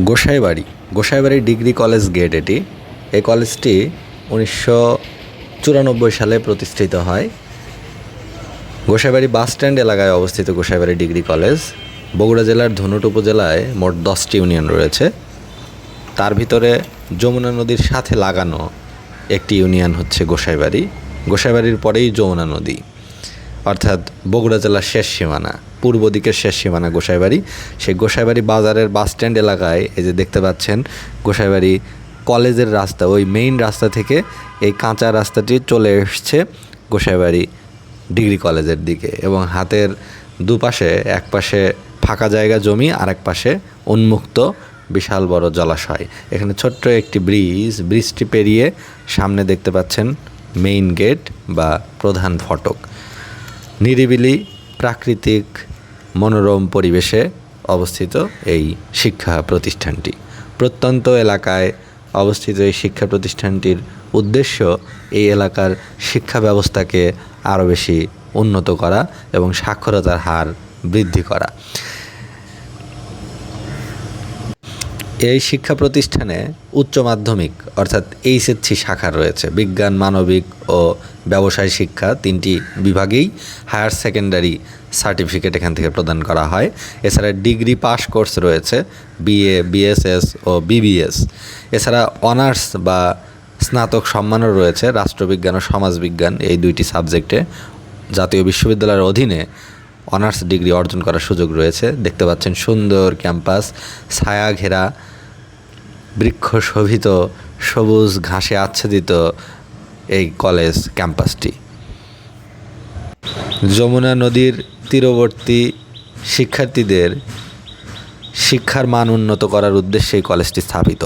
Gosaibari degree college gate এটি। এই কলেজটি 1994 সালে প্রতিষ্ঠিত হয়। গোসাইবাড়ি বাস স্ট্যান্ড এলাকায় অবস্থিত গোসাইবাড়ি ডিগ্রি কলেজ। বগুড়া জেলার ধুনট উপজেলায় মোট 10টি ইউনিয়ন রয়েছে। তার ভিতরে যমুনা নদীর সাথে লাগানো একটি ইউনিয়ন হচ্ছে গোসাইবাড়ির পরেই যমুনা নদী, অর্থাৎ বগুড়া জেলার শেষ সীমানা, পূর্ব দিকের শেষ সীমানা গোসাইবাড়ি। সেই গোসাইবাড়ি বাজারের বাস স্ট্যান্ড এলাকায় এই যে দেখতে পাচ্ছেন গোসাইবাড়ি কলেজের রাস্তা, ওই মেইন রাস্তা থেকে এই কাঁচা রাস্তাটি চলে এসছে গোসাইবাড়ি ডিগ্রি কলেজের দিকে, এবং হাতের দুপাশে, এক পাশে ফাঁকা জায়গা জমি, আর এক পাশে উন্মুক্ত বিশাল বড় জলাশয়। এখানে ছোট্ট একটি ব্রিজটি পেরিয়ে সামনে দেখতে পাচ্ছেন মেইন গেট বা প্রধান ফটক। নিরিবিলি প্রাকৃতিক মনোরম পরিবেশে অবস্থিত এই শিক্ষা প্রতিষ্ঠানটি। প্রত্যন্ত এলাকায় অবস্থিত এই শিক্ষা প্রতিষ্ঠানটির উদ্দেশ্য এই এলাকার শিক্ষা ব্যবস্থাকে আরও বেশি উন্নত করা এবং সাক্ষরতার হার বৃদ্ধি করা। এই শিক্ষা প্রতিষ্ঠানে উচ্চ মাধ্যমিক অর্থাৎ এইচএসসি শাখা রয়েছে। বিজ্ঞান, মানবিক ও ব্যবসায় শিক্ষা 3টি বিভাগেই হায়ার সেকেন্ডারি সার্টিফিকেট এখান থেকে প্রদান করা হয়। এছাড়া ডিগ্রি পাস কোর্স রয়েছে, বিএ, বিএসএস ও বিবিএস। এছাড়া অনার্স বা স্নাতক সম্মানও রয়েছে রাষ্ট্রবিজ্ঞান ও সমাজবিজ্ঞান, এই 2টি সাবজেক্টে। জাতীয় বিশ্ববিদ্যালয়ের অধীনে অনার্স ডিগ্রি অর্জন করার সুযোগ রয়েছে। দেখতে পাচ্ছেন সুন্দর ক্যাম্পাস, ছায়া ঘেরা, বৃক্ষ শোভিত, সবুজ ঘাসে আচ্ছাদিত এই কলেজ ক্যাম্পাসটি। যমুনা নদীর তীরবর্তী শিক্ষার্থীদের শিক্ষার মান উন্নত করার উদ্দেশ্যে এই কলেজটি স্থাপিত।